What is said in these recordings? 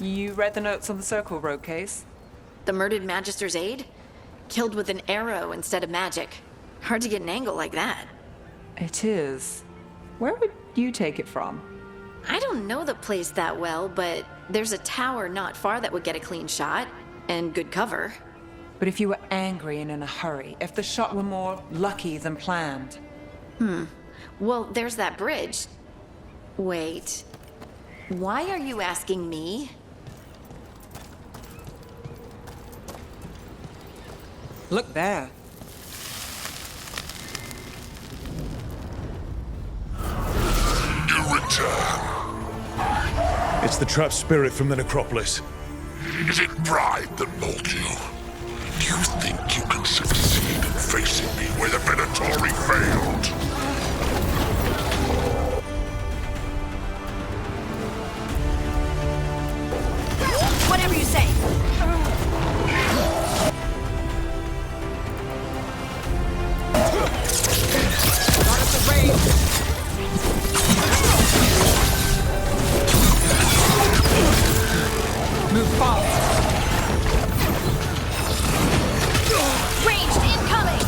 You read the notes on the Circle Road case? The murdered Magister's aide? Killed with an arrow instead of magic. Hard to get an angle like that. It is. Where would you take it from? I don't know the place that well, but there's a tower not far that would get a clean shot. And good cover. But if you were angry and in a hurry, if the shot were more lucky than planned. Well, there's that bridge. Wait. Why are you asking me? Look there. You return. It's the trapped spirit from the necropolis. Is it pride that molded you? Do you think you can succeed in facing me where the Venatori failed? Whatever you say. Move fast. Ranged incoming!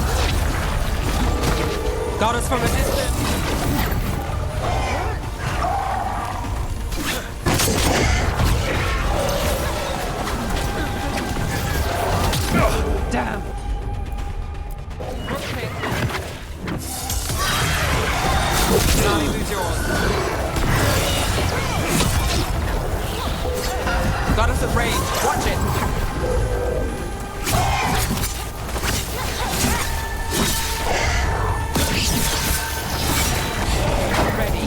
Got us from a distance. Damn. Okay. Johnny, lose yours. Got us at range. Watch it. Ready.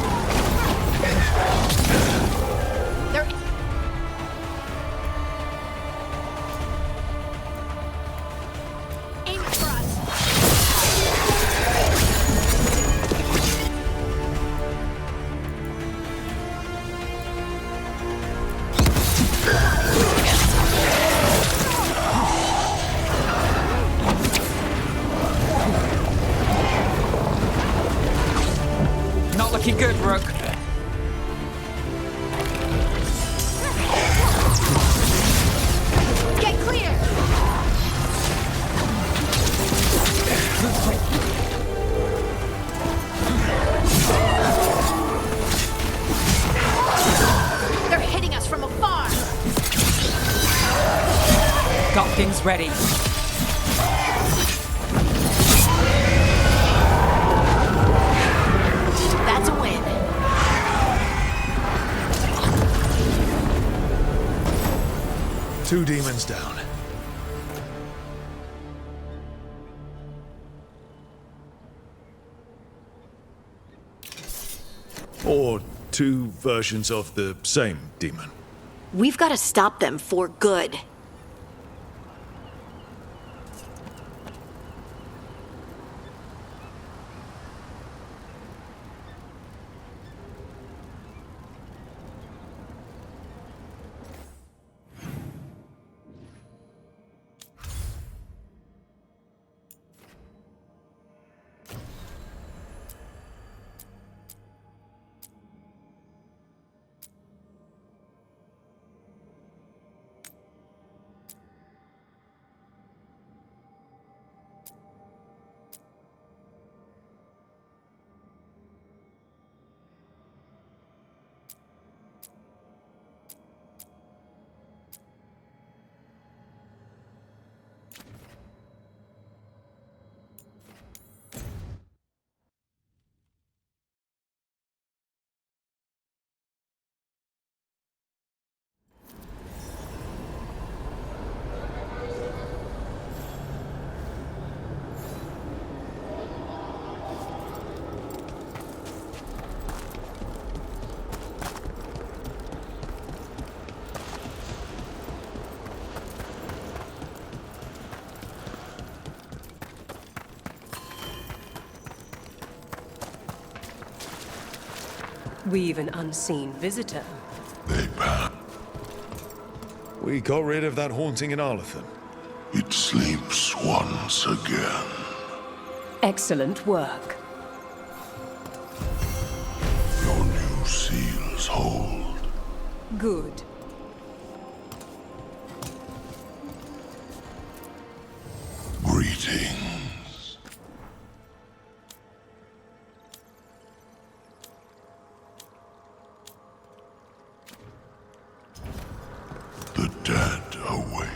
They're... Aim for us. Not looking good, Rook. Get clear! They're hitting us from afar! Got things ready. That's a win. Two demons down. Or two versions of the same demon. We've got to stop them for good. We've an unseen visitor. They pass. We got rid of that haunting in Arlathan. It sleeps once again. Excellent work. Your new seals hold. Good. The dead await.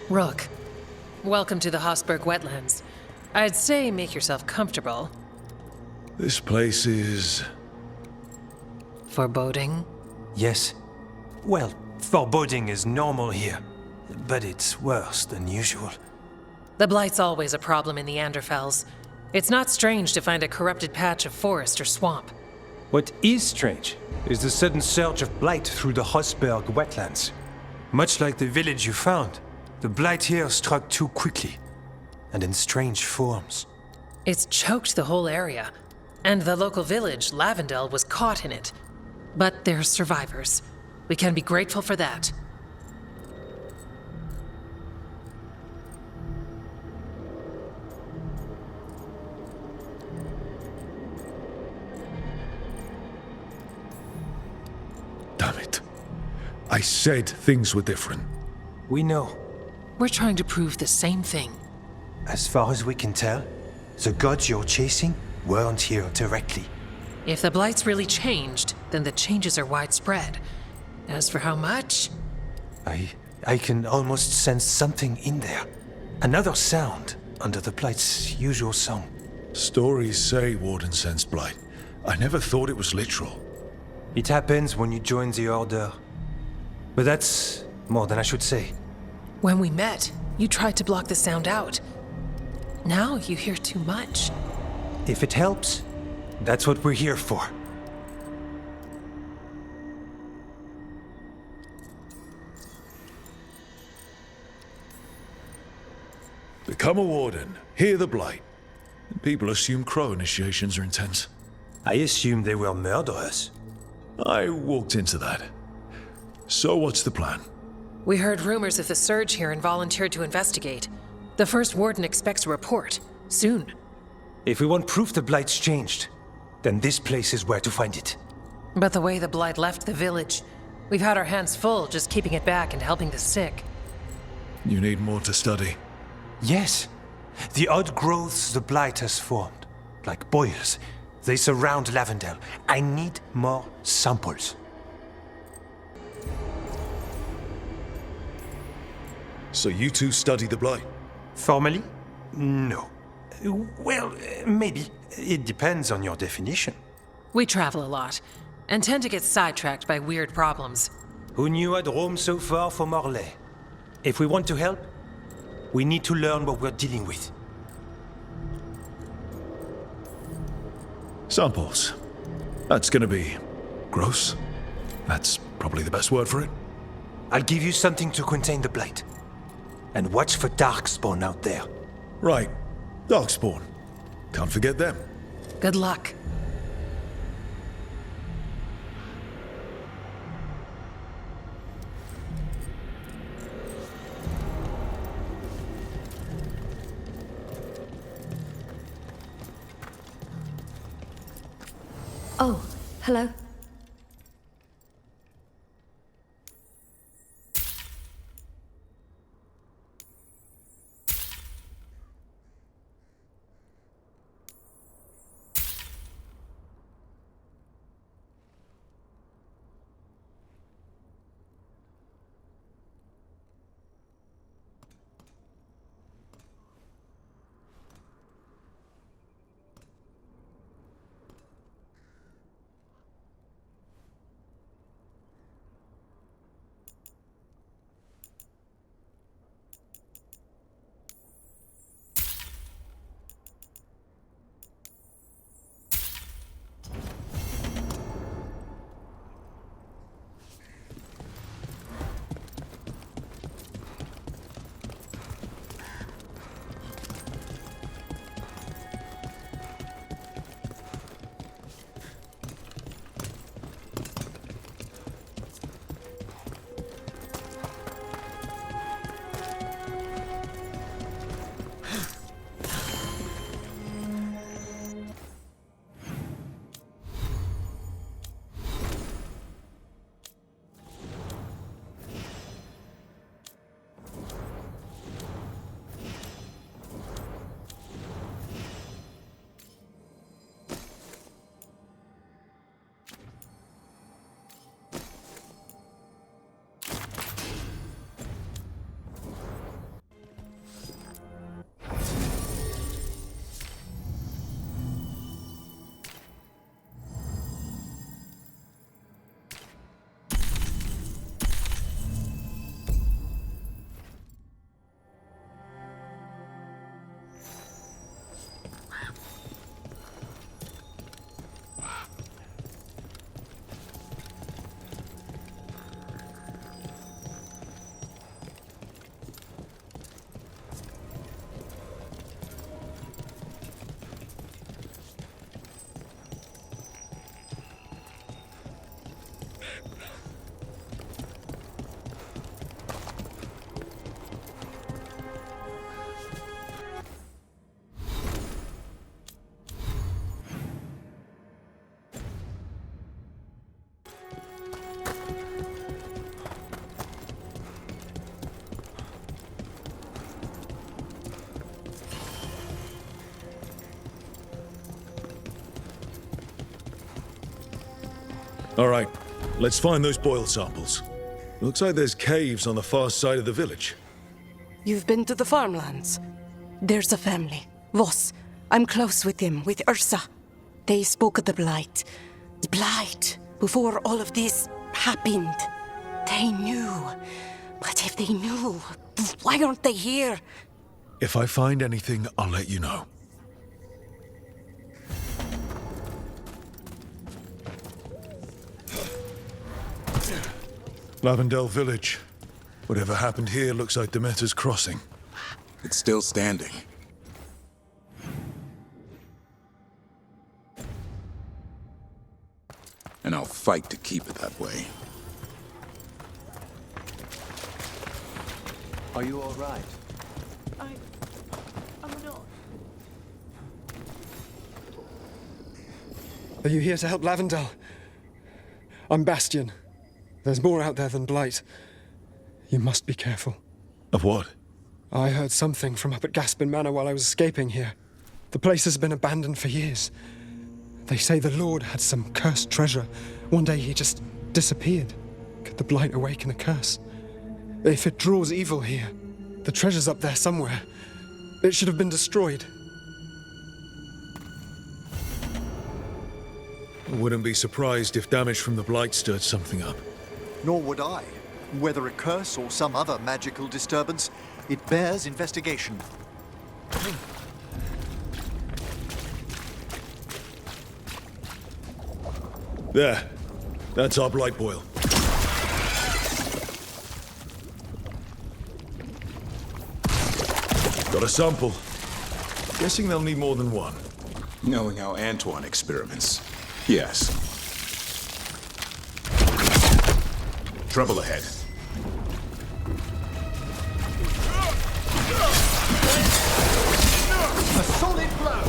Rook, welcome to the Hosberg wetlands. I'd say make yourself comfortable. This place is... Foreboding? Yes. Well, foreboding is normal here, but it's worse than usual. The Blight's always a problem in the Anderfels. It's not strange to find a corrupted patch of forest or swamp. What is strange is the sudden surge of blight through the Hosberg wetlands. Much like the village you found, the blight here struck too quickly, and in strange forms. It's choked the whole area, and the local village, Lavendel, was caught in it. But they're survivors. We can be grateful for that. Damn it. I said things were different. We know. We're trying to prove the same thing. As far as we can tell, the gods you're chasing weren't here directly. If the Blight's really changed, then the changes are widespread. As for how much? I can almost sense something in there. Another sound under the blight's usual song. Stories say Warden sensed blight. I never thought it was literal. It happens when you join the Order. But that's more than I should say. When we met, you tried to block the sound out. Now you hear too much. If it helps, that's what we're here for. Become a warden, hear the blight. And people assume crow initiations are intense. I assumed they were murderers. I walked into that. So what's the plan? We heard rumors of the surge here and volunteered to investigate. The first warden expects a report. Soon. If we want proof the blight's changed, then this place is where to find it. But the way the blight left the village, we've had our hands full just keeping it back and helping the sick. You need more to study. Yes. The odd growths the blight has formed, like boils, they surround Lavendel. I need more samples. So you two study the blight? Formally? No. Well, maybe. It depends on your definition. We travel a lot, and tend to get sidetracked by weird problems. Who knew I'd roam so far from Orlais? If we want to help, we need to learn what we're dealing with. Samples. That's gonna be gross. That's probably the best word for it. I'll give you something to contain the blight. And watch for darkspawn out there. Right. Darkspawn. Can't forget them. Good luck. Oh, hello. All right, let's find those boil samples. Looks like there's caves on the far side of the village. You've been to the farmlands? There's a family. Voss. I'm close with them, with Ursa. They spoke of the Blight. The Blight. Before all of this happened. They knew. But if they knew, why aren't they here? If I find anything, I'll let you know. Lavendel Village. Whatever happened here looks like Demeter's Crossing. It's still standing. And I'll fight to keep it that way. Are you all right? I'm not. Are you here to help Lavendel? I'm Bastion. There's more out there than Blight. You must be careful. Of what? I heard something from up at Gaspin Manor while I was escaping here. The place has been abandoned for years. They say the Lord had some cursed treasure. One day he just disappeared. Could the Blight awaken a curse? If it draws evil here, the treasure's up there somewhere. It should have been destroyed. I wouldn't be surprised if damage from the Blight stirred something up. Nor would I. Whether a curse or some other magical disturbance, it bears investigation. There. That's our Blight boil. Got a sample. Guessing they'll need more than one. Knowing how Antoine experiments. Yes. Trouble ahead. A solid blow!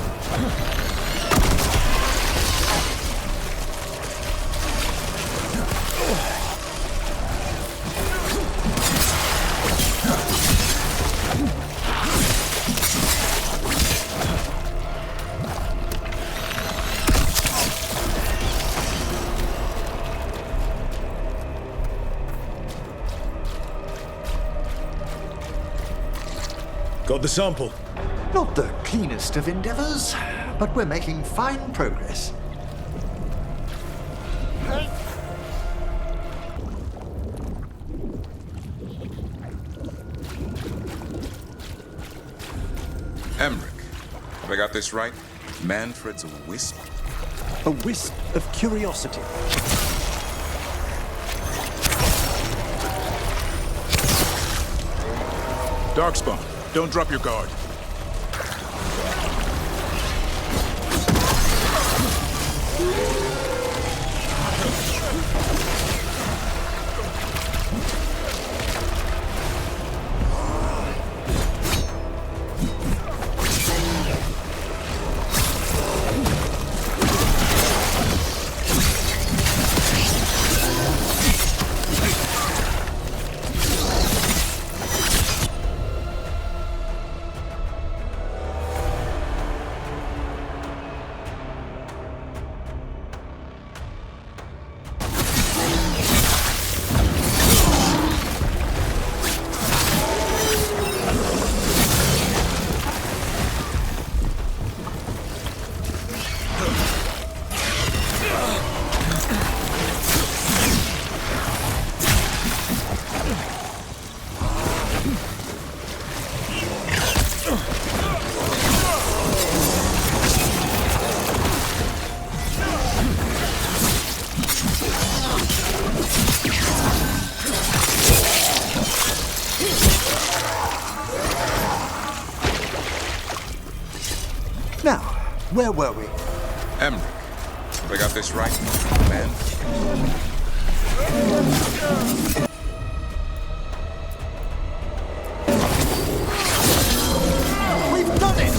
Got the sample. Not the cleanest of endeavors, but we're making fine progress. Emmerich, have I got this right? Manfred's a wisp? A wisp of curiosity. Darkspawn, don't drop your guard. Now, where were we? Emmerich, have I got this right? Man. We've done it!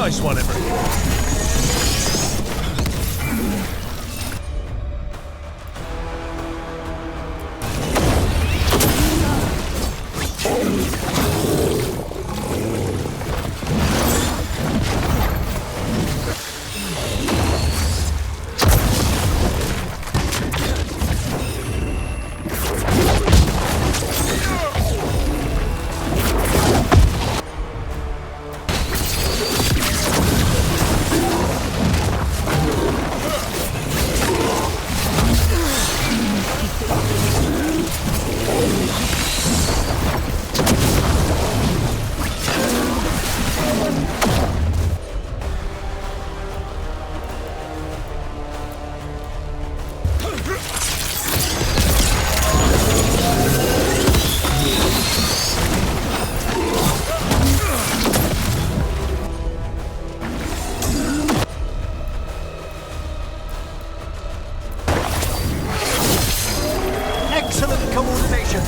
Nice one, everyone. Excellent coordination.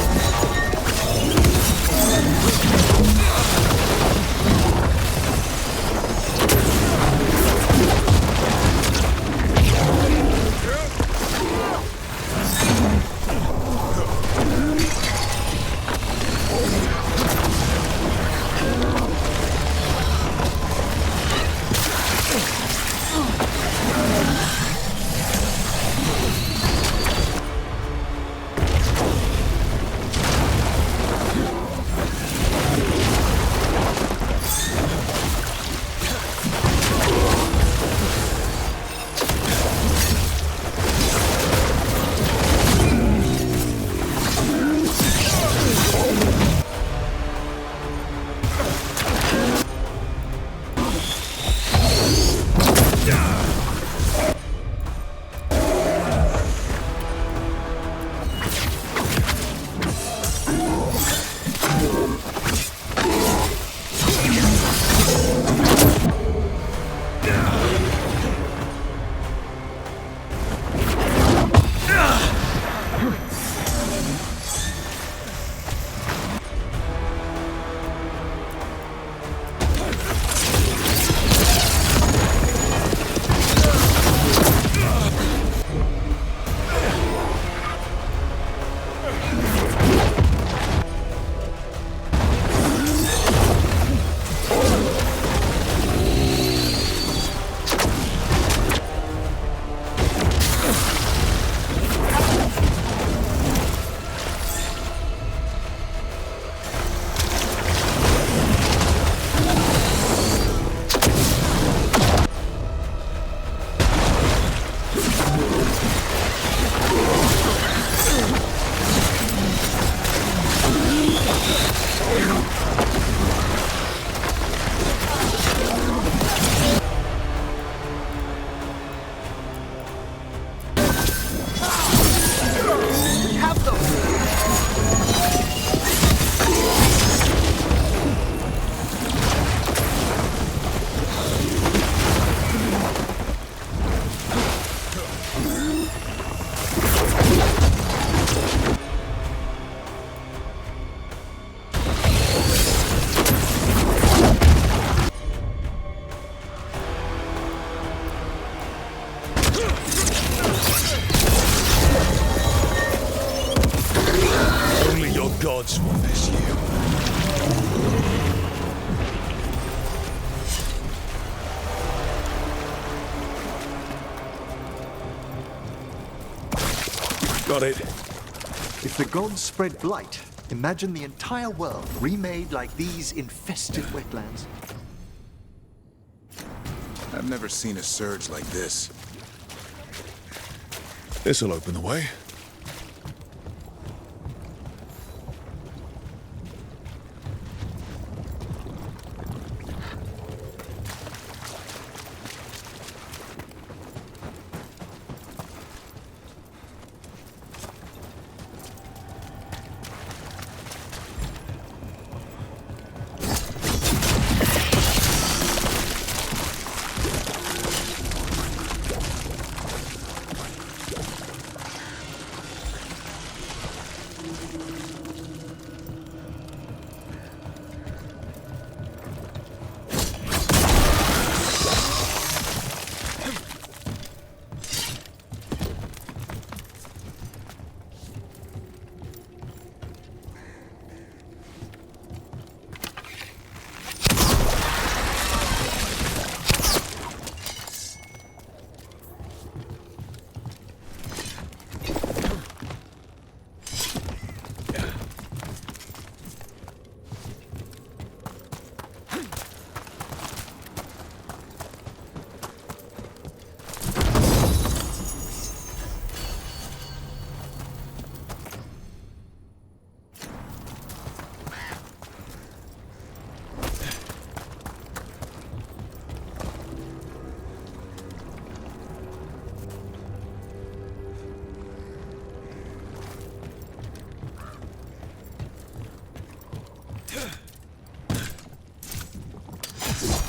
Gods will miss you. Got it. If the gods spread blight, imagine the entire world remade like these infested wetlands. I've never seen a surge like this. This'll open the way.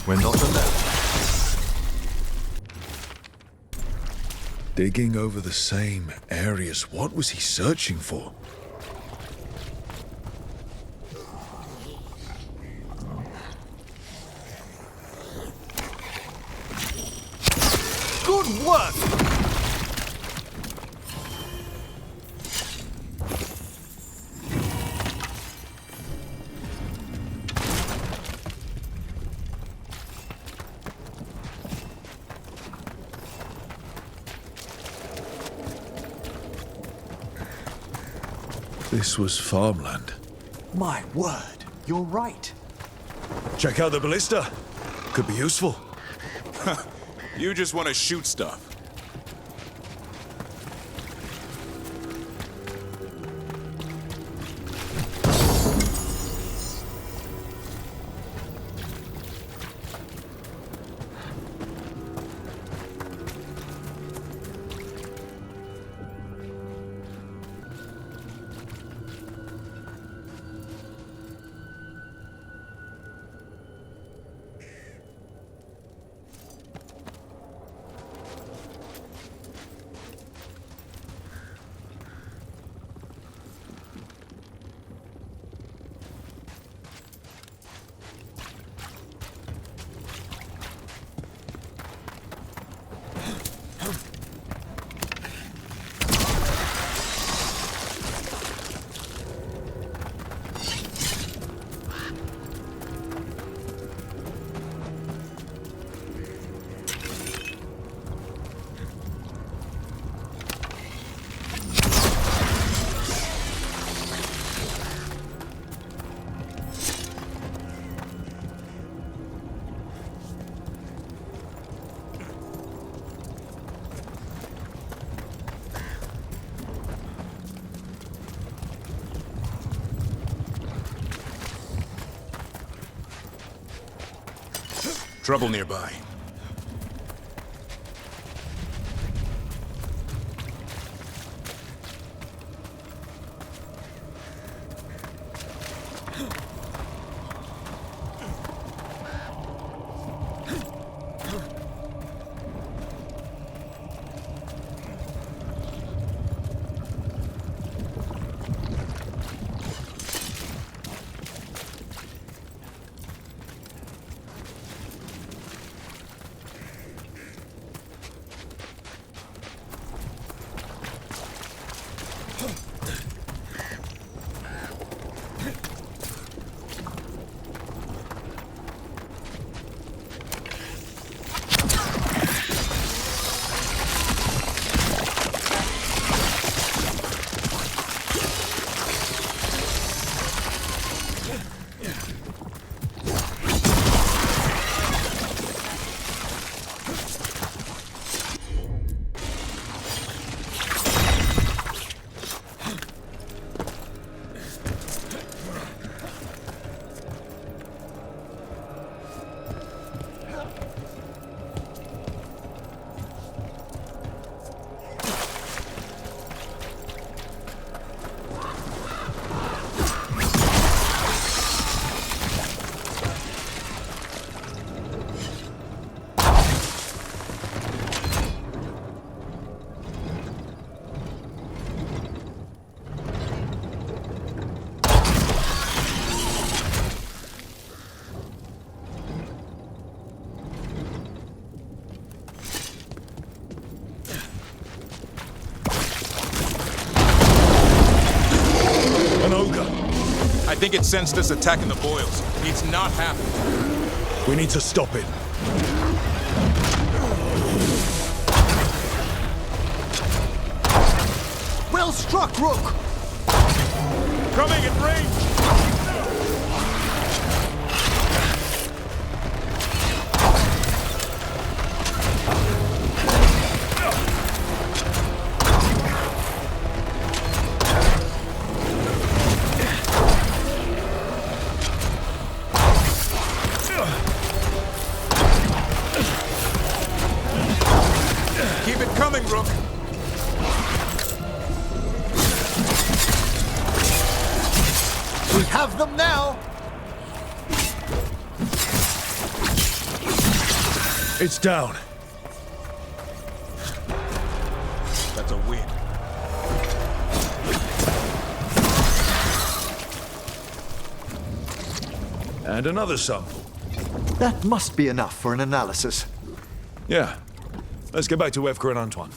We're not alone. Digging over the same areas. What was he searching for? Good work! This was farmland. My word, you're right. Check out the ballista. Could be useful. You just want to shoot stuff. Trouble nearby. think it sensed us attacking the boils. It's not happening. We need to stop it. Well struck, Rook! Coming in range! Keep it coming, Rook! We have them now! It's down. That's a win. And another sample. That must be enough for an analysis. Yeah. Let's get back to Evka and Antoine.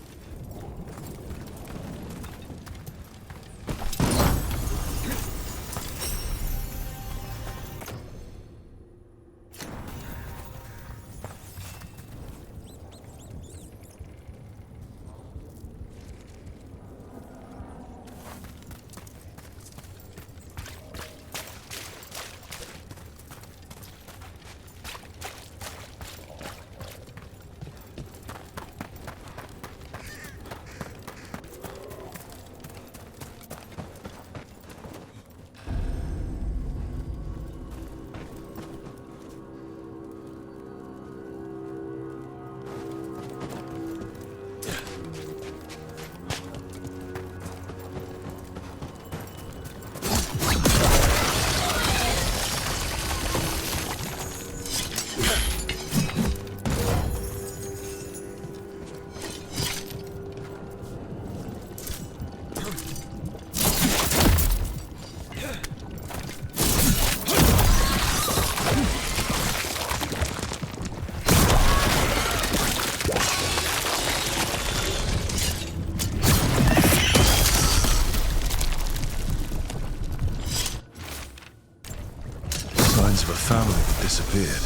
Signs of a family that disappeared.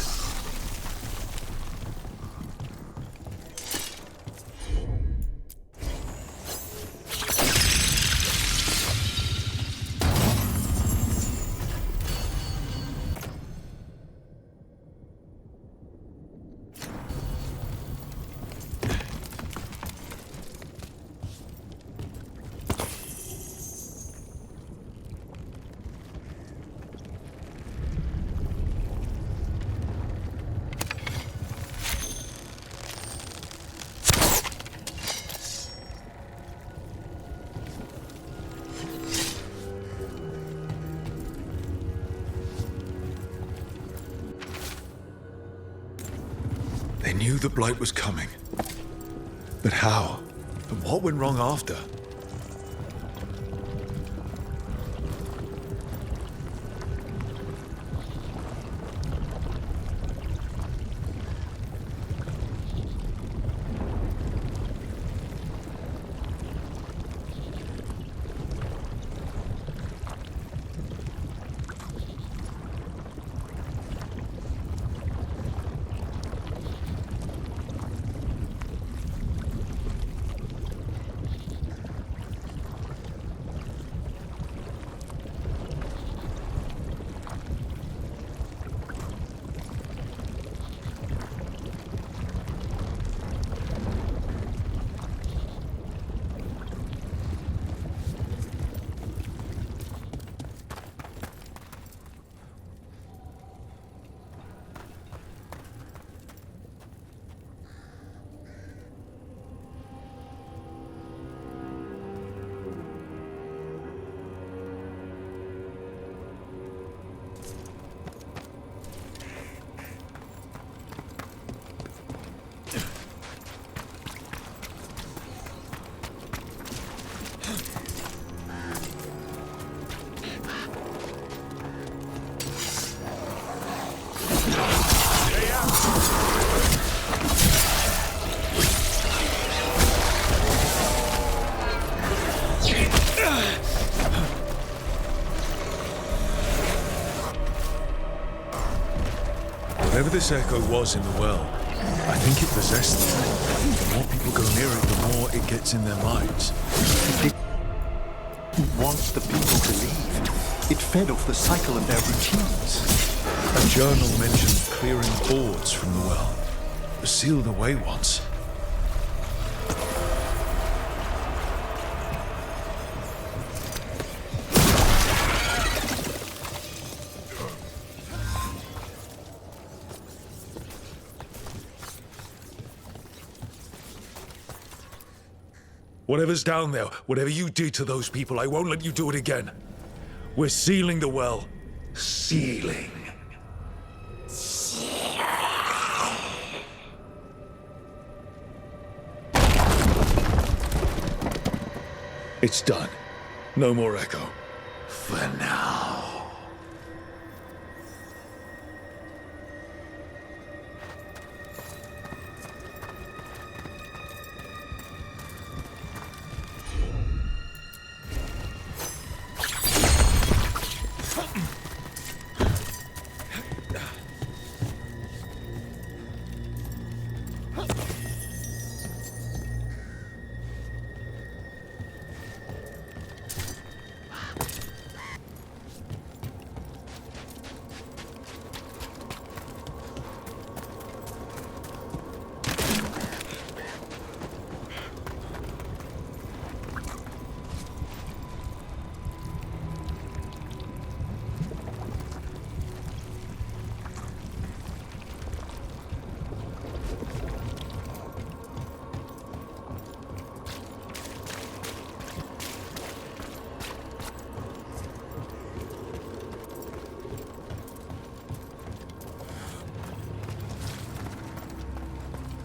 They knew the Blight was coming. But how? And what went wrong after? this echo was in the well, I think it possessed them. The more people go near it, the more it gets in their minds. It didn't want the people to leave. It fed off the cycle of their routines. A journal mentioned clearing boards from the well. It was sealed away once. Whatever's down there, whatever you did to those people, I won't let you do it again. We're sealing the well. Sealing. It's done. No more echo. For now.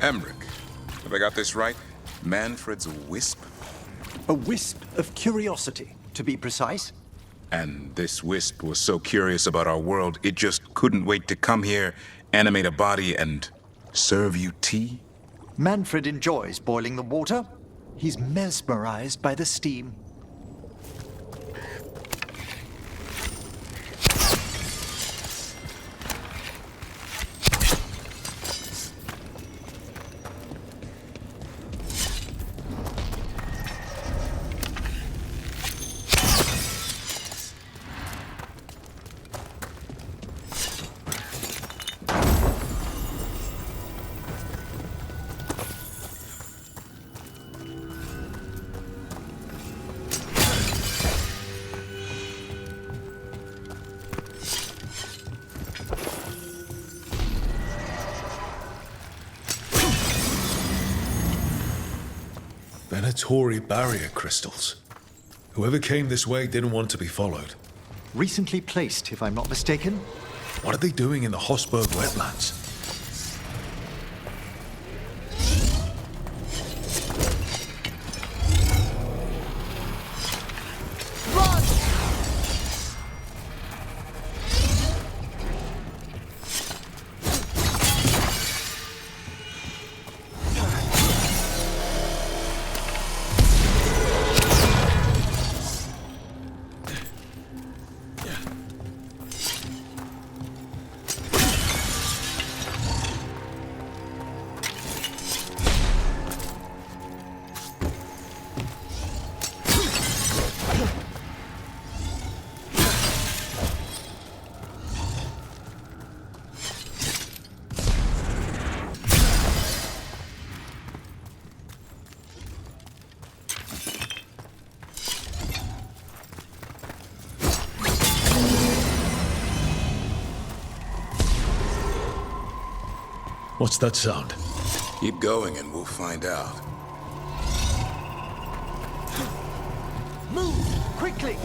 Emmerich, have I got this right? Manfred's a wisp? A wisp of curiosity, to be precise. And this wisp was so curious about our world, it just couldn't wait to come here, animate a body, and serve you tea? Manfred enjoys boiling the water. He's mesmerized by the steam. Venatori barrier crystals. Whoever came this way didn't want to be followed. Recently placed, if I'm not mistaken. What are they doing in the Hossberg wetlands? What's that sound? Keep going and we'll find out. Move! Quickly!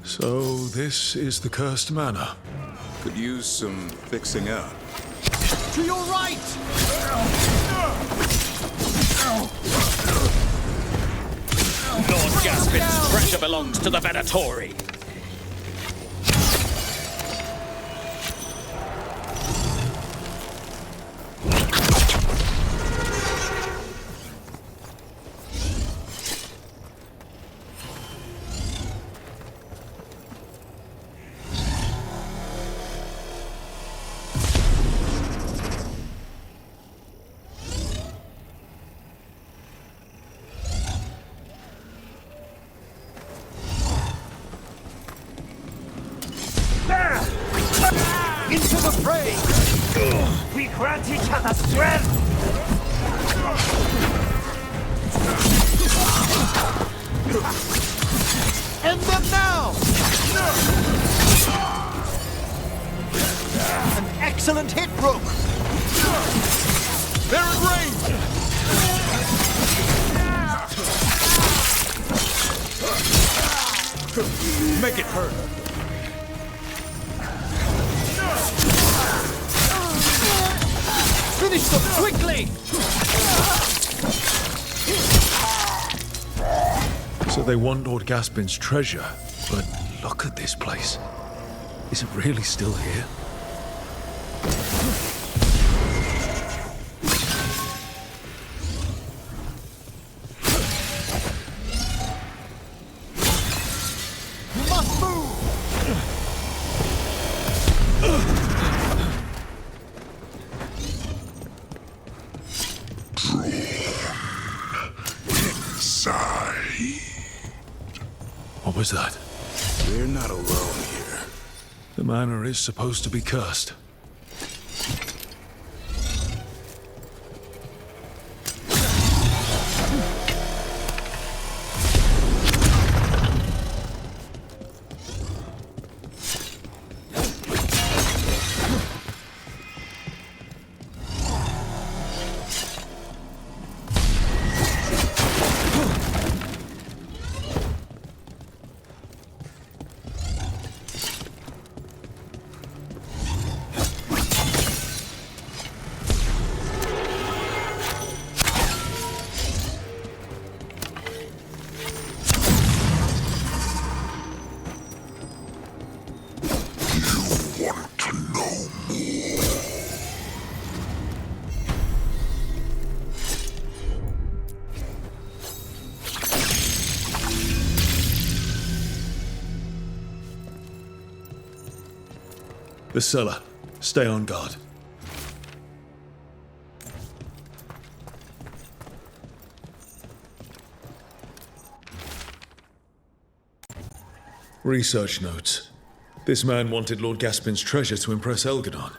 So this is the cursed manor. Could use some fixing up. To your right! Lord Gaspin's treasure belongs to the Venatori. Into the fray! We grant each other strength! End them now! An excellent hit, Rook! They're in range! Make it hurt. Finish them quickly! So they want Lord Gaspin's treasure, but look at this place. Is it really still here? You must move! What was that? We're not alone here. The manor is supposed to be cursed. The cellar. Stay on guard. Research notes. This man wanted Lord Gaspin's treasure to impress Elgadon.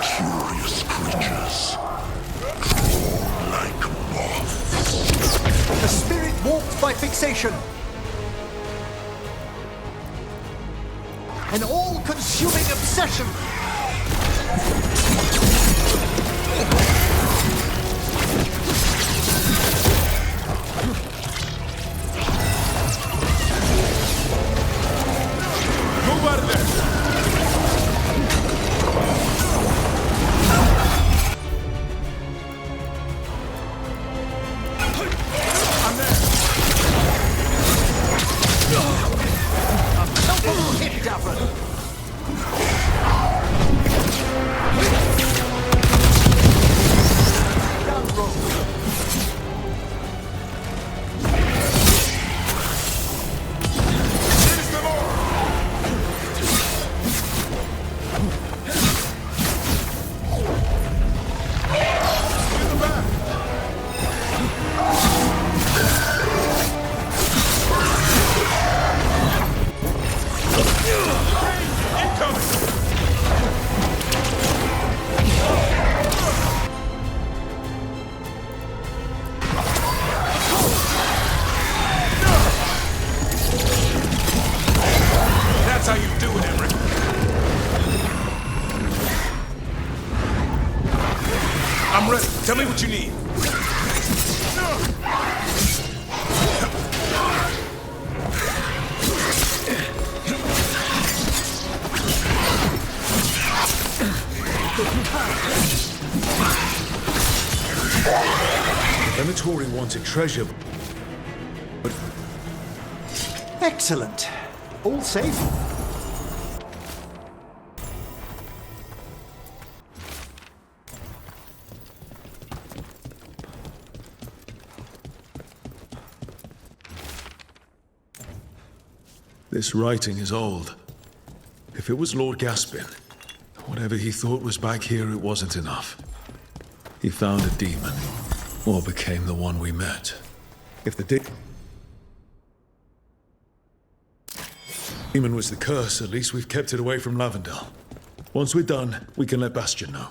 Curious creatures. Drawn like moths. The spirit warped by fixation. An all-consuming obsession. Move out of there! I'm there. A hit, Davron. Tell me what you need. The Venatori wanted treasure, but... Excellent. All safe? This writing is old. If it was Lord Gaspin, whatever he thought was back here, it wasn't enough. He found a demon, or became the one we met. If the demon was the curse, at least we've kept it away from Lavendel. Once we're done, we can let Bastion know.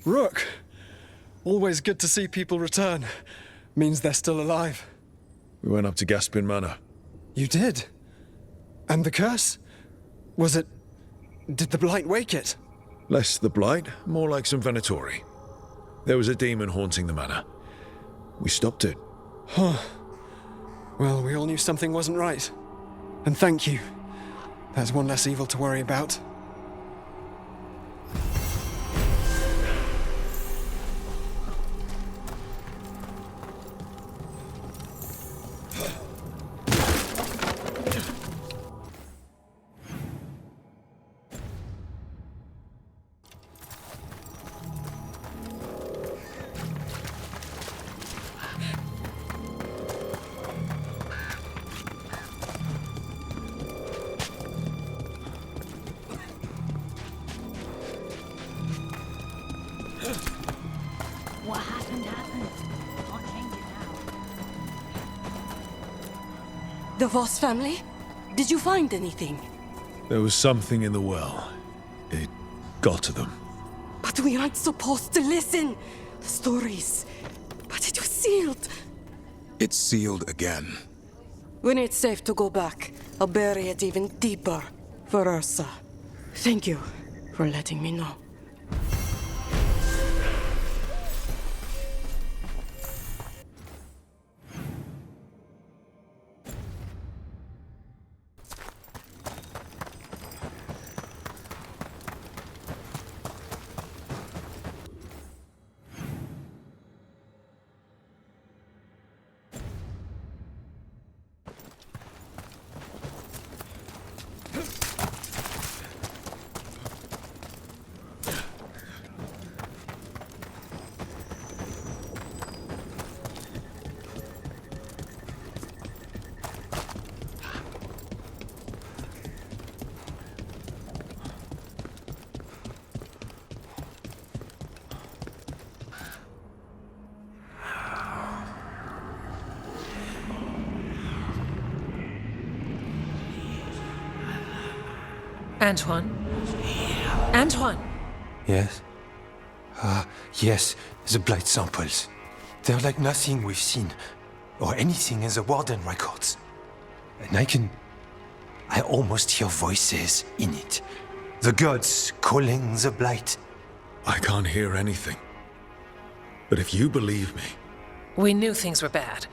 Rook! Always good to see people return. Means they're still alive. We went up to Gaspin Manor. You did? And the curse? Was it... Did the Blight wake it? Less the Blight, more like some Venatori. There was a demon haunting the manor. We stopped it. Huh. Well, we all knew something wasn't right. And thank you. There's one less evil to worry about. What happened happened. Can't change it now. The Voss family? Did you find anything? There was something in the well. It got to them. But we aren't supposed to listen. The stories. But it was sealed. It's sealed again. When it's safe to go back, I'll bury it even deeper for Ursa. Thank you for letting me know. Antoine? Antoine! Yes? Yes, the blight samples. They're like nothing we've seen, or anything in the Warden records. And I almost hear voices in it. The gods calling the blight. I can't hear anything. But if you believe me... We knew things were bad.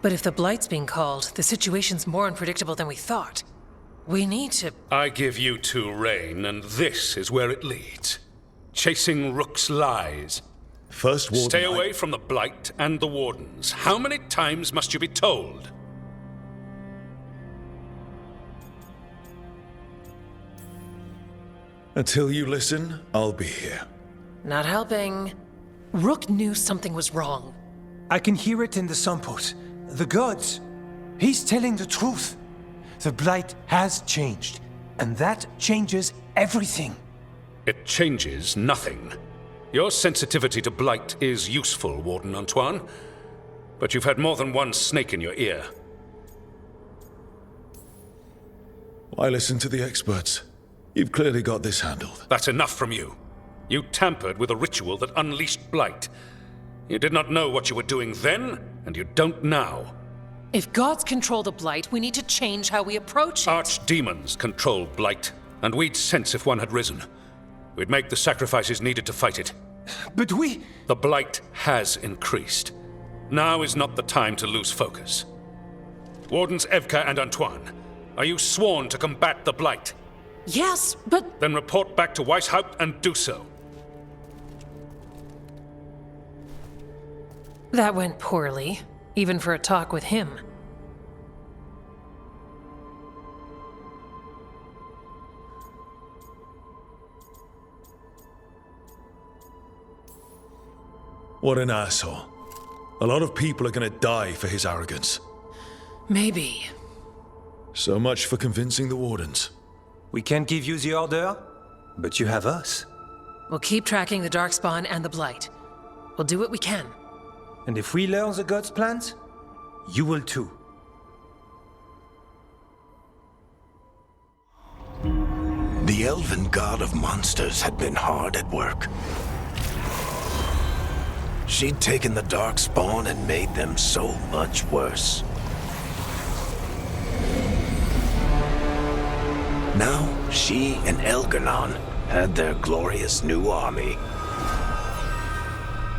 But if the Blight's being called, the situation's more unpredictable than we thought. We need to... I give you two reign, and this is where it leads. Chasing Rook's lies. First Warden... Stay away from the Blight and the Wardens. How many times must you be told? Until you listen, I'll be here. Not helping. Rook knew something was wrong. I can hear it in the samples. The gods. He's telling the truth. The blight has changed, and that changes everything. It changes nothing. Your sensitivity to blight is useful, Warden Antoine, but you've had more than one snake in your ear. Why listen to the experts? You've clearly got this handled. That's enough from you. You tampered with a ritual that unleashed blight. You did not know what you were doing then, and you don't now. If gods control the Blight, we need to change how we approach it. Archdemons control blight, and we'd sense if one had risen. We'd make the sacrifices needed to fight it. But we... The blight has increased. Now is not the time to lose focus. Wardens Evka and Antoine, are you sworn to combat the blight? Yes, but... Then report back to Weishaupt and do so. That went poorly, even for a talk with him. What an asshole. A lot of people are gonna die for his arrogance. Maybe. So much for convincing the Wardens. We can't give you the order, but you have us. We'll keep tracking the Darkspawn and the Blight. We'll do what we can. And if we learn the gods' plans, you will too. The elven god of monsters had been hard at work. She'd taken the Darkspawn and made them so much worse. Now, she and Elgar'nan had their glorious new army.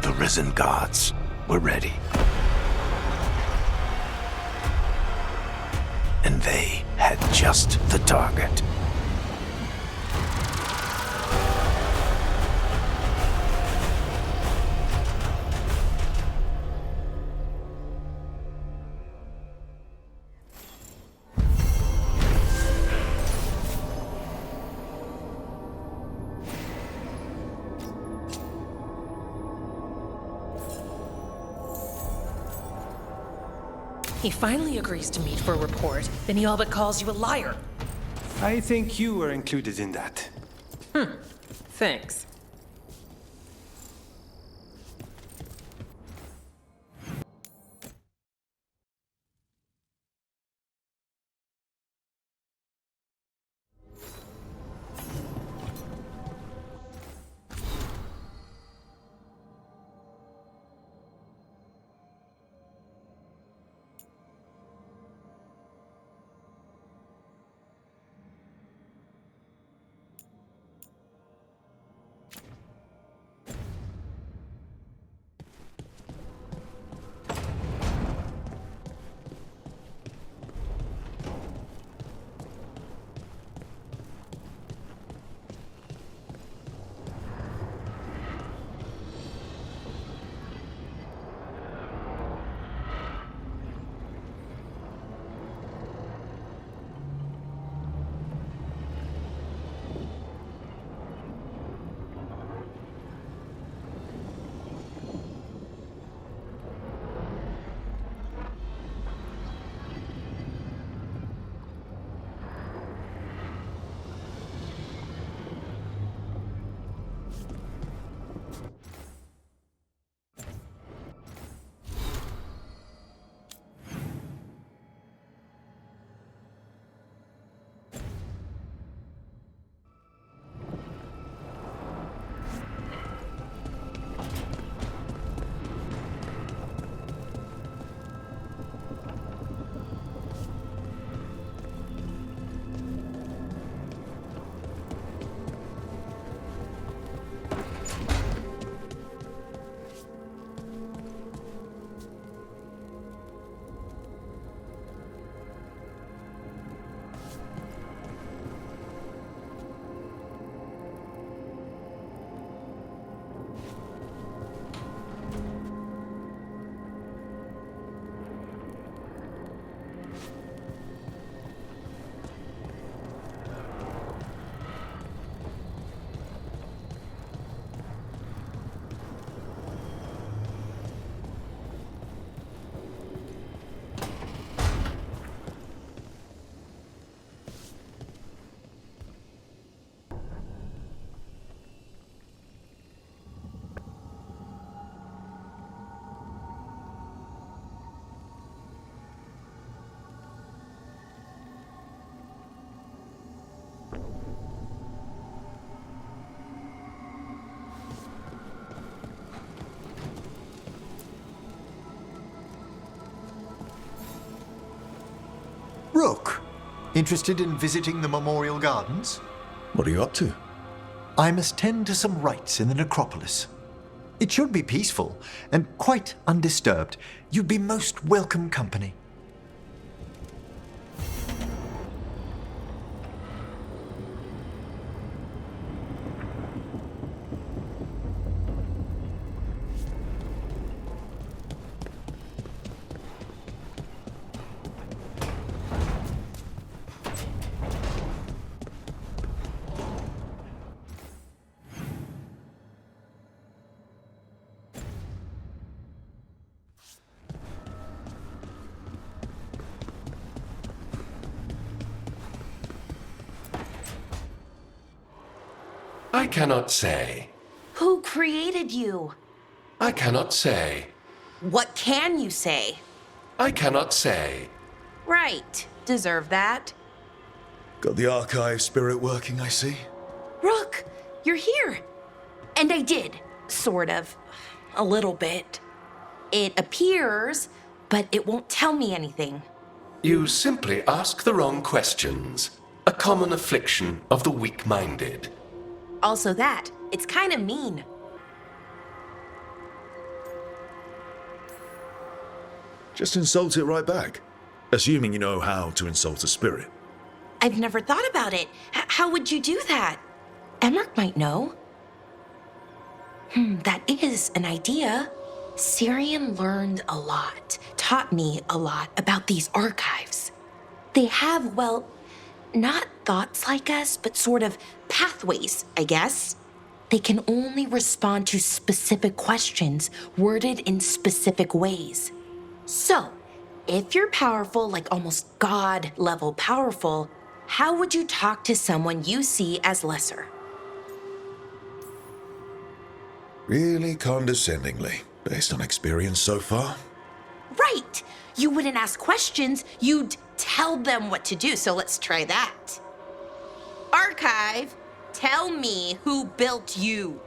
The risen gods were ready. And they had just the target. He finally agrees to meet for a report, then he all but calls you a liar. I think you were included in that. Thanks. Rook, interested in visiting the Memorial Gardens? What are you up to? I must tend to some rites in the necropolis. It should be peaceful and quite undisturbed. You'd be most welcome company. I cannot say. Who created you? I cannot say. What can you say? I cannot say. Right. Deserve that. Got the archive spirit working, I see. Rook, you're here. And I did, sort of. A little bit. It appears, but it won't tell me anything. You simply ask the wrong questions. A common affliction of the weak-minded. Also that, it's kind of mean. Just insult it right back. Assuming you know how to insult a spirit. I've never thought about it. How would you do that? Emmerich might know. That is an idea. Syrian learned a lot, taught me a lot about these archives. They have, well, not thoughts like us, but sort of pathways, I guess. They can only respond to specific questions worded in specific ways. So, if you're powerful, like almost God-level powerful, how would you talk to someone you see as lesser? Really condescendingly, based on experience so far. Right! You wouldn't ask questions, you'd tell them what to do, so let's try that. Archive, tell me who built you.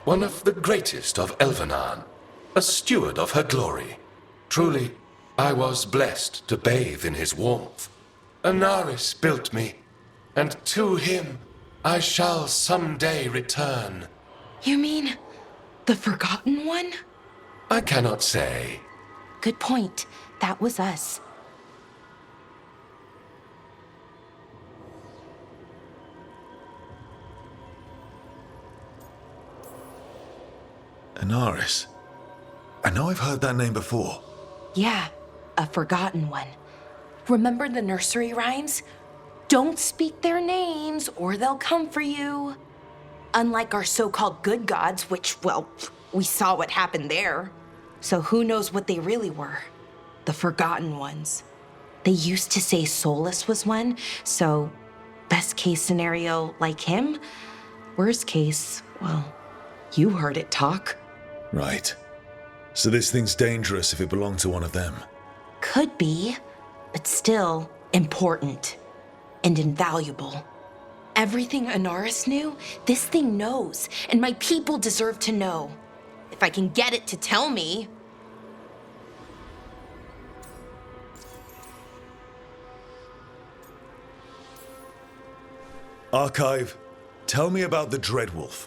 One of the greatest of Elvenan, a steward of her glory. Truly, I was blessed to bathe in his warmth. Anaris built me, and to him I shall someday return. You mean the Forgotten One? I cannot say. Good point. That was us. Anaris. I know I've heard that name before. Yeah, a Forgotten One. Remember the nursery rhymes? Don't speak their names or they'll come for you. Unlike our so-called good gods, which, well, we saw what happened there. So who knows what they really were? The Forgotten Ones. They used to say Solus was one, so best case scenario like him. Worst case, well, you heard it talk. Right. So this thing's dangerous if it belonged to one of them. Could be, but still important and invaluable. Everything Anaris knew, this thing knows, and my people deserve to know. If I can get it to tell me. Archive, tell me about the Dreadwolf.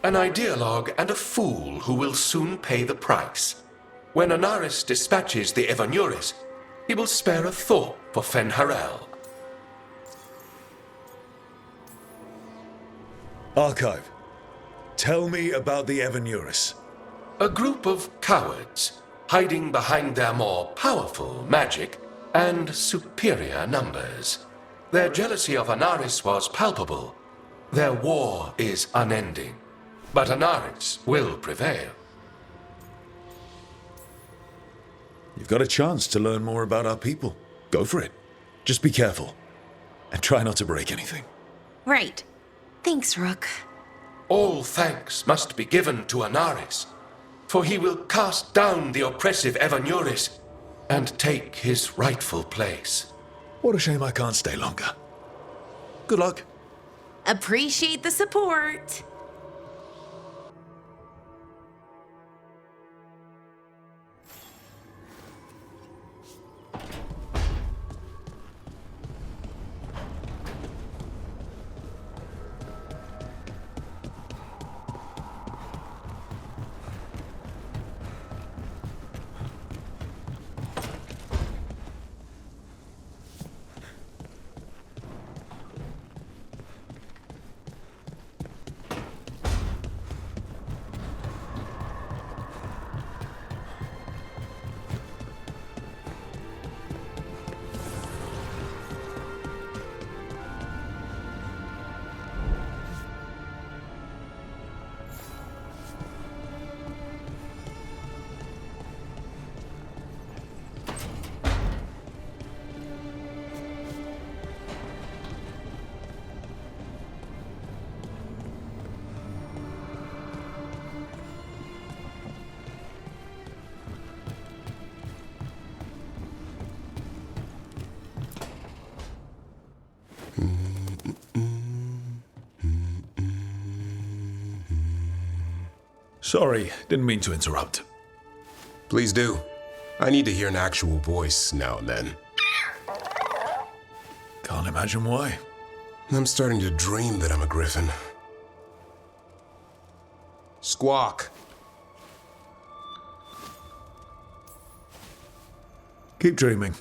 An ideologue and a fool who will soon pay the price. When Anaris dispatches the Evanuris, he will spare a thought for Fenharel. Archive, tell me about the Evanuris. A group of cowards, hiding behind their more powerful magic and superior numbers. Their jealousy of Anaris was palpable. Their war is unending. But Anaris will prevail. You've got a chance to learn more about our people. Go for it. Just be careful. And try not to break anything. Right. Thanks, Rook. All thanks must be given to Anaris, for he will cast down the oppressive Evanuris and take his rightful place. What a shame I can't stay longer. Good luck. Appreciate the support. Sorry, didn't mean to interrupt. Please do. I need to hear an actual voice now and then. Can't imagine why. I'm starting to dream that I'm a griffin. Squawk. Keep dreaming.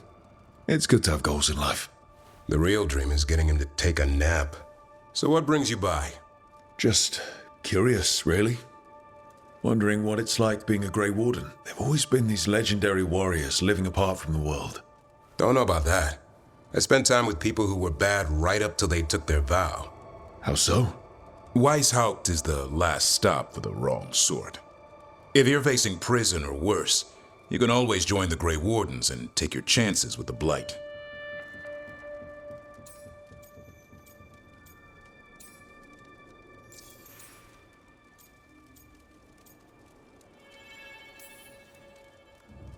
It's good to have goals in life. The real dream is getting him to take a nap. So what brings you by? Just curious, really. Wondering what it's like being a Grey Warden. They've always been these legendary warriors living apart from the world. Don't know about that. I spent time with people who were bad right up till they took their vow. How so? Weishaupt is the last stop for the wrong sort. If you're facing prison or worse, you can always join the Grey Wardens and take your chances with the Blight.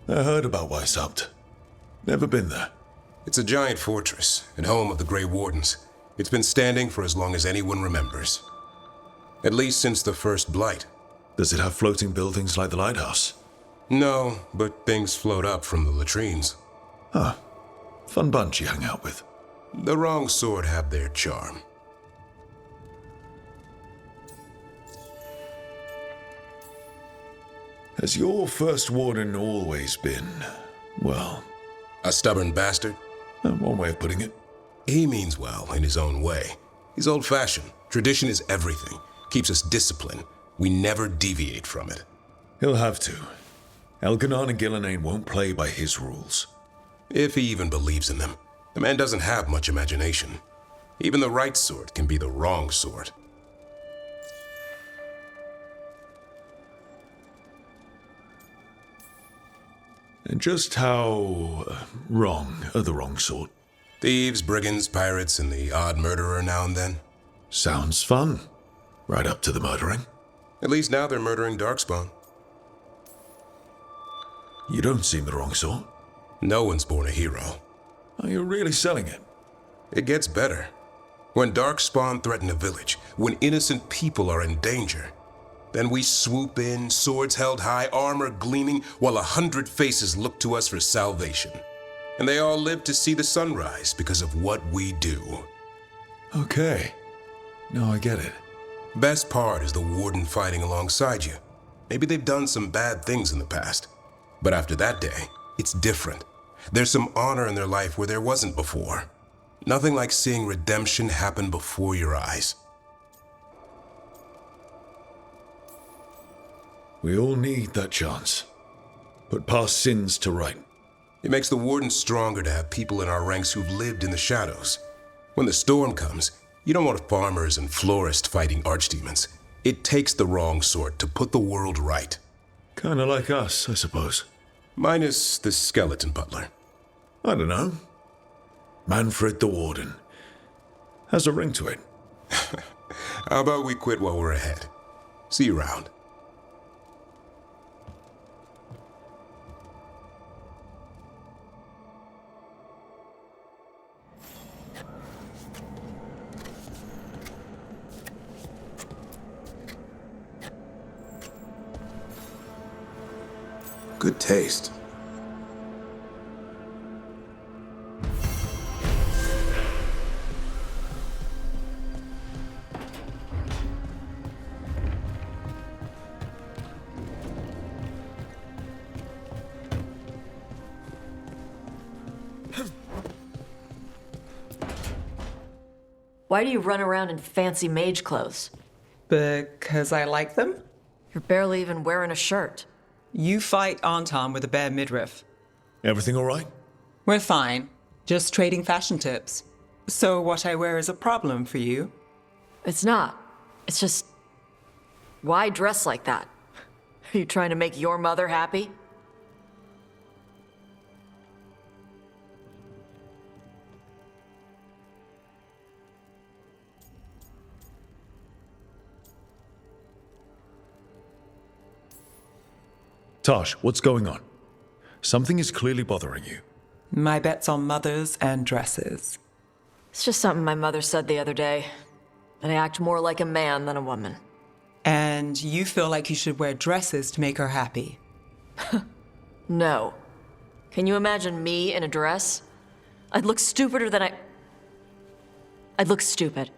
I heard about Weishaupt. Never been there. It's a giant fortress and home of the Grey Wardens. It's been standing for as long as anyone remembers. At least since the first Blight. Does it have floating buildings like the lighthouse? No, but things float up from the latrines. Huh. Fun bunch you hang out with. The wrong sort have their charm. Has your first warden always been, well... a stubborn bastard? One way of putting it. He means well in his own way. He's old-fashioned. Tradition is everything. Keeps us disciplined. We never deviate from it. He'll have to. Elganon and Gillenane won't play by his rules. If he even believes in them. The man doesn't have much imagination. Even the right sort can be the wrong sort. And just how wrong are the wrong sort? Thieves, brigands, pirates, and the odd murderer now and then. Sounds fun. Right up to the murdering. At least now they're murdering Darkspawn. You don't seem the wrong sort. No one's born a hero. Are you really selling it? It gets better. When Darkspawn threaten a village, when innocent people are in danger, then we swoop in, swords held high, armor gleaming, while 100 faces look to us for salvation. And they all live to see the sunrise because of what we do. Okay. Now I get it. Best part is the warden fighting alongside you. Maybe they've done some bad things in the past. But after that day, it's different. There's some honor in their life where there wasn't before. Nothing like seeing redemption happen before your eyes. We all need that chance. Put past sins to right. It makes the warden stronger to have people in our ranks who've lived in the shadows. When the storm comes, you don't want farmers and florists fighting archdemons. It takes the wrong sort to put the world right. Kinda like us, I suppose. Minus the skeleton butler. I don't know. Manfred the Warden. Has a ring to it. How about we quit while we're ahead? See you around. Good taste. Why do you run around in fancy mage clothes? Because I like them? You're barely even wearing a shirt. You fight Anton with a bare midriff. Everything all right? We're fine. Just trading fashion tips. So what I wear is a problem for you? It's not. It's just... why dress like that? Are you trying to make your mother happy? Tosh, what's going on? Something is clearly bothering you. My bet's on mothers and dresses. It's just something my mother said the other day. That I act more like a man than a woman. And you feel like you should wear dresses to make her happy. No. Can you imagine me in a dress? I'd look stupider than I'd look stupid.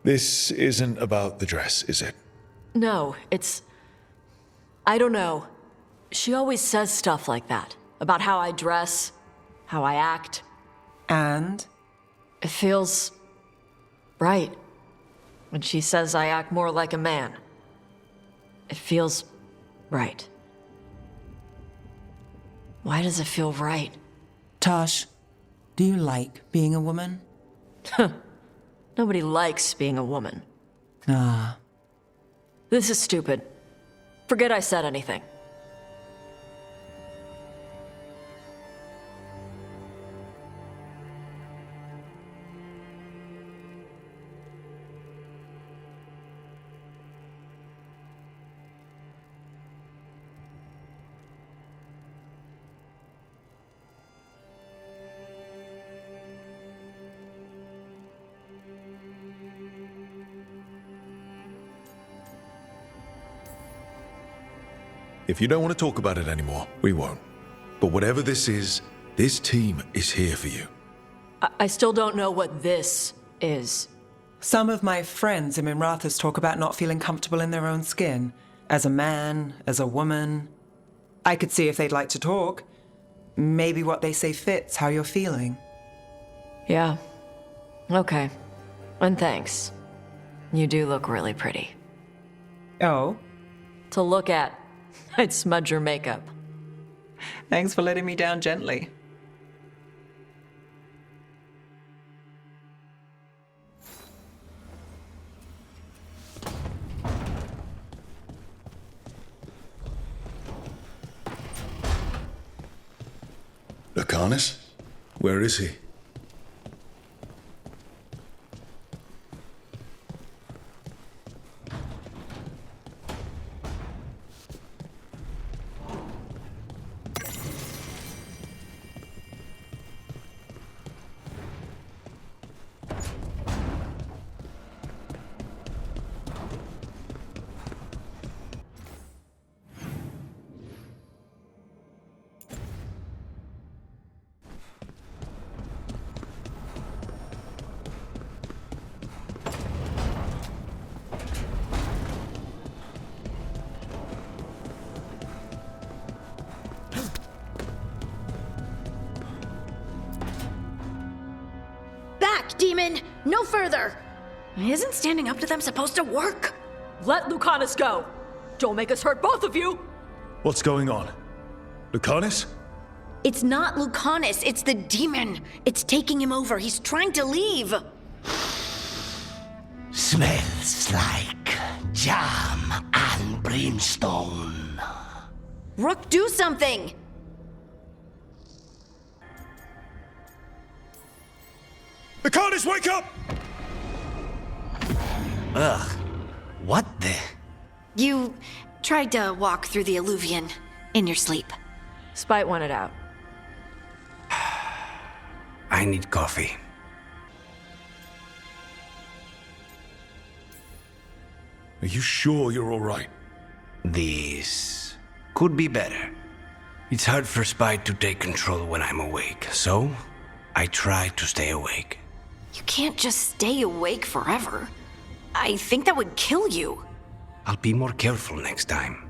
This isn't about the dress, is it? No, it's... I don't know. She always says stuff like that. About how I dress, how I act. And? It feels... right. When she says I act more like a man. It feels... right. Why does it feel right? Tosh, do you like being a woman? Nobody likes being a woman. Ah. This is stupid. Forget I said anything. If you don't want to talk about it anymore, we won't. But whatever this is, this team is here for you. I still don't know what this is. Some of my friends in Immersive talk about not feeling comfortable in their own skin. As a man, as a woman. I could see if they'd like to talk. Maybe what they say fits how you're feeling. Yeah. Okay. And thanks. You do look really pretty. Oh? To look at. I'd smudge your makeup. Thanks for letting me down gently. Lucanus? Where is he? Demon! No further! Isn't standing up to them supposed to work? Let Lucanus go! Don't make us hurt both of you! What's going on? Lucanus? It's not Lucanus, it's the demon. It's taking him over. He's trying to leave. Smells like jam and brimstone. Rook, do something! Lucanus, wake up! Ugh. What the? You tried to walk through the alluvion in your sleep. Spite wanted out. I need coffee. Are you sure you're all right? This could be better. It's hard for Spite to take control when I'm awake, so I try to stay awake. You can't just stay awake forever. I think that would kill you. I'll be more careful next time.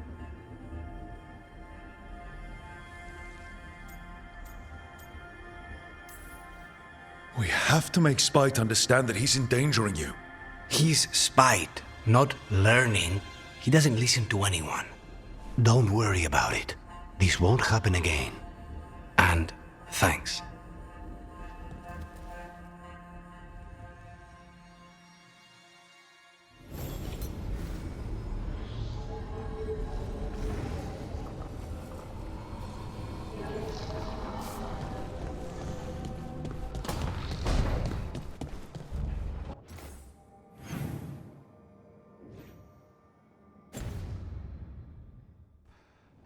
We have to make Spite understand that he's endangering you. He's Spite, not learning. He doesn't listen to anyone. Don't worry about it. This won't happen again. And thanks.